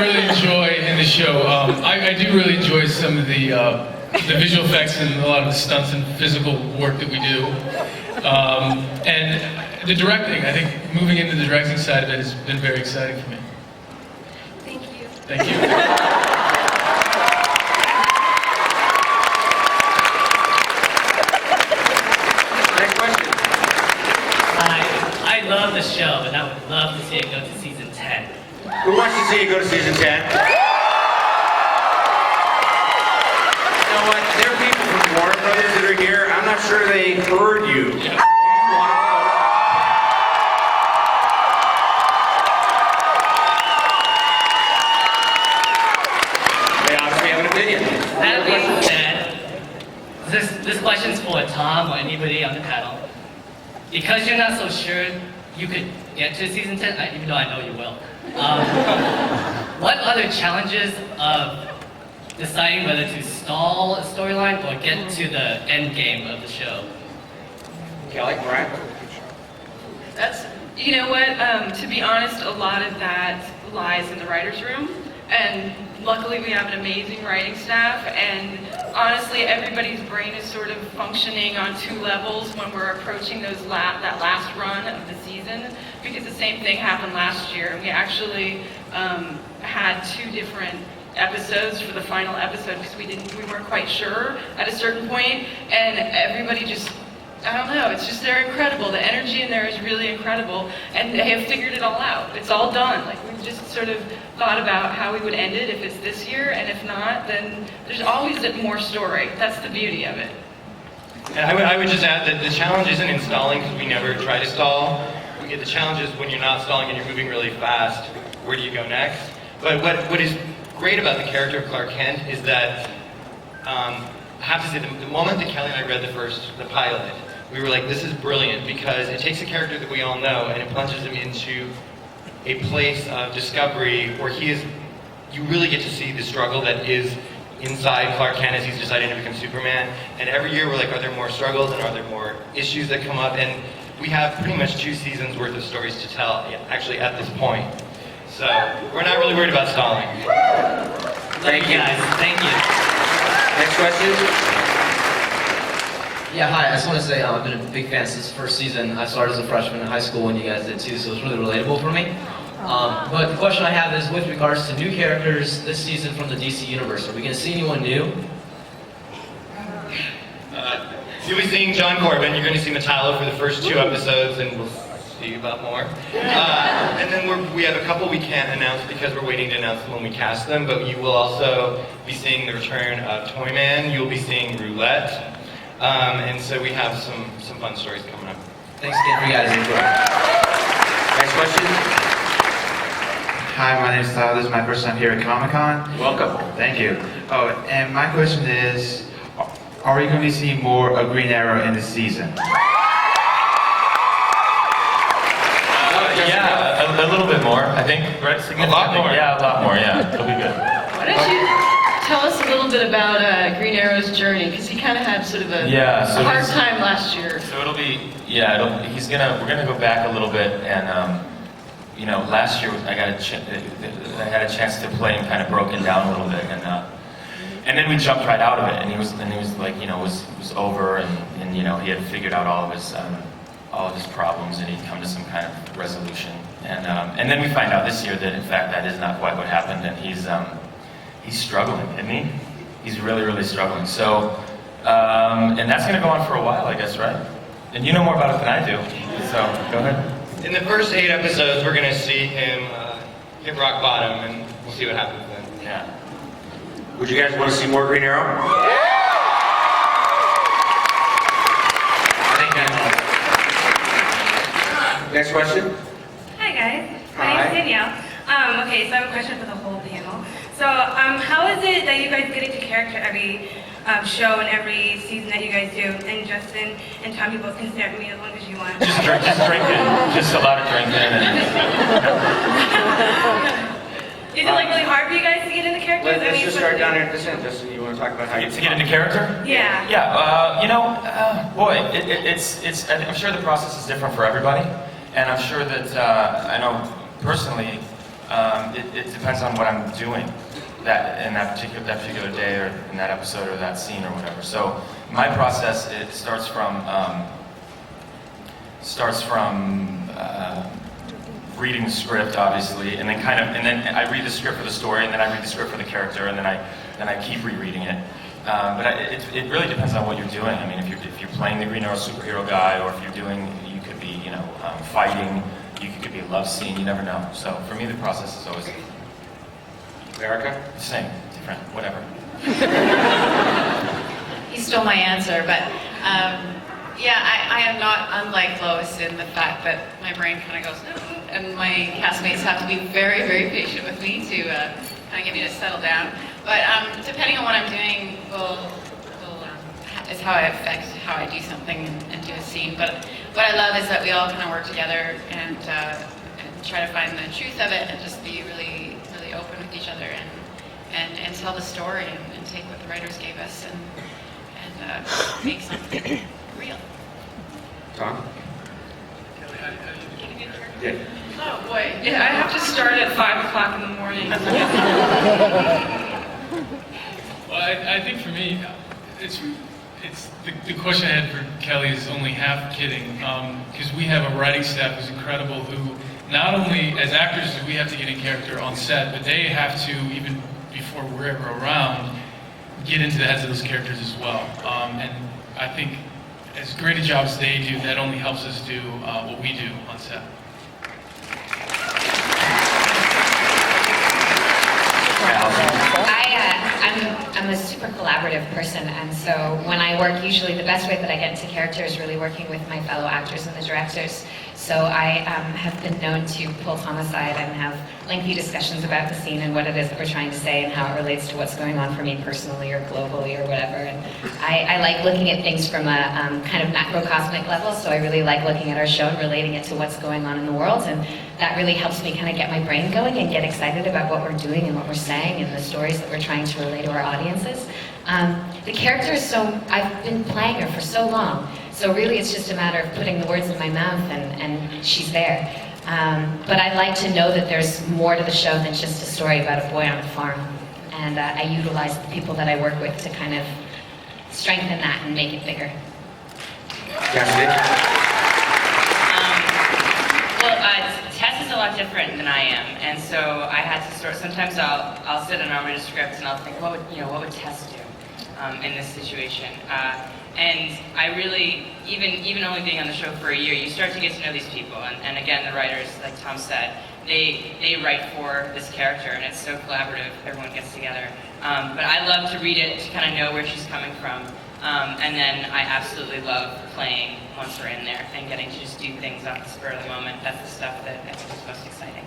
really enjoy in the show, I do really enjoy some of the visual effects and a lot of the stunts and physical work that we do. And the directing, I think moving into the directing side of it has been very exciting for me. Thank you. Thank you. Next question. Hi, I love the show, and I would love to see it go to season 10. Who wants to see it go to season 10? You know what? There are people from Warner Brothers that are here. I'm not sure they heard you. Yeah. They obviously have an opinion. That being said, this question's for Tom or anybody on the panel. Because you're not so sure you could get to season 10, even though I know you will. What other challenges of deciding whether to stall a storyline or get to the end game of the show? Kelly, Brian? You know what, to be honest, a lot of that lies in the writer's room. And luckily we have an amazing writing staff, and honestly everybody's brain is sort of functioning on two levels when we're approaching that last run of the season, because the same thing happened last year. We actually had two different episodes for the final episode because we weren't quite sure at a certain point, and everybody just, I don't know, they're incredible. The energy in there is really incredible, and they have figured it all out. It's all done. Like, we've just sort of thought about how we would end it if it's this year, and if not, then there's always more story. That's the beauty of it. And I would just add that the challenge isn't in stalling, because we never try to stall. The challenge is when you're not stalling and you're moving really fast, where do you go next? But what is great about the character of Clark Kent is that, I have to say, the moment that Kelly and I read the pilot, we were like, this is brilliant, because it takes a character that we all know and it plunges him into a place of discovery where you really get to see the struggle that is inside Clark Kent as he's deciding to become Superman. And every year we're like, are there more struggles and are there more issues that come up? And we have pretty much 2 seasons worth of stories to tell, actually, at this point. So we're not really worried about stalling. Thank you. Guys, thank you. Next question. Yeah, hi, I just want to say I've been a big fan since the first season. I started as a freshman in high school when you guys did too, so it's really relatable for me. But the question I have is with regards to new characters this season from the DC universe. Are we going to see anyone new? You'll be seeing John Corbin, you're going to see Metallo for the first 2 episodes, and we'll see about more. And then we have a couple we can't announce because we're waiting to announce them when we cast them, but you will also be seeing the return of Toyman, you'll be seeing Roulette, and so we have some fun stories coming up. Thanks again for you guys. Enjoy. Next question. Hi, my name is Tyler. This is my first time here at Comic-Con. Welcome. Thank you. Oh, and my question is, are we going to be seeing more of Green Arrow in this season? Yeah, a little bit more, I think, right? A lot more. Yeah, a lot more, yeah. It'll be good. Why don't you tell us a little bit about Green Arrow's journey, because he kind of had sort of a hard time last year. So it'll be, we're gonna go back a little bit, and last year I had a chance to play him kind of broken down a little bit, and then we jumped right out of it, and he was like, was over, and he had figured out all of his problems, and he'd come to some kind of resolution, and then we find out this year that in fact that is not quite what happened, and he's struggling, isn't he? He's really, really struggling. So, and that's going to go on for a while, I guess, right? And you know more about it than I do, so go ahead. In the first 8 episodes, we're going to see him hit rock bottom, and we'll see what happens then. Yeah. Would you guys want to see more Green Arrow? Next question. Hi guys, my Hi. name's Danielle. Okay, so I have a question for the whole panel. So, how is it that you guys get into character every show and every season that you guys do? And Justin and Tom, you both can stare at me as long as you want. Just drinking. Just a lot of drinking. Is it like really hard for you guys to get into characters? Let's just start down here at this end. Justin, you want to talk about how you To get into character? Yeah. Yeah, boy, it's. I'm sure the process is different for everybody, and I'm sure that I know personally, It depends on what I'm doing that in that particular day or in that episode or that scene or whatever. So my process, it starts from reading the script, obviously, and then I read the script for the story, and then I read the script for the character, and then I keep rereading it. It really depends on what you're doing. I mean, if you're playing the Green Arrow superhero guy, or if you're doing, you could be, fighting. You could be a love scene. You never know. So for me, the process is always Erika? the same, different, whatever. He stole my answer, but yeah, I am not unlike Lois in the fact that my brain kind of goes, and my castmates have to be very, very patient with me to kind of get me to settle down. But depending on what I'm doing, is how I affect how I do something and do a scene. But what I love is that we all kind of work together and try to find the truth of it and just be really, really open with each other and tell the story and take what the writers gave us and make something real. Tom? Yeah. Oh boy, yeah, I have to start at 5 o'clock in the morning. Well, I think for me, it's the question I had for Kelly is only half kidding, because we have a writing staff who's incredible, who not only as actors do we have to get in character on set, but they have to, even before we're ever around, get into the heads of those characters as well. And I think as great a job as they do, that only helps us do what we do on set. I'm a super collaborative person, and so when I work, usually the best way that I get into character is really working with my fellow actors and the directors. So I have been known to pull Tom aside and have lengthy discussions about the scene and what it is that we're trying to say and how it relates to what's going on for me personally or globally or whatever. And I like looking at things from a kind of macrocosmic level, so I really like looking at our show and relating it to what's going on in the world, and that really helps me kind of get my brain going and get excited about what we're doing and what we're saying and the stories that we're trying to relay to our audiences. The character is I've been playing her for so long, so really it's just a matter of putting the words in my mouth and she's there. But I like to know that there's more to the show than just a story about a boy on a farm. And I utilize the people that I work with to kind of strengthen that and make it bigger. Cassidy? Tess is a lot different than I am, and so I had to sometimes I'll sit and I'll read a script and I'll think, what would Tess do in this situation? And I really, even only being on the show for a year, you start to get to know these people. And again, the writers, like Tom said, they write for this character, and it's so collaborative. Everyone gets together. But I love to read it to kind of know where she's coming from. And then I absolutely love playing once we're in there and getting to just do things off the spur of the moment. That's the stuff that I think is most exciting.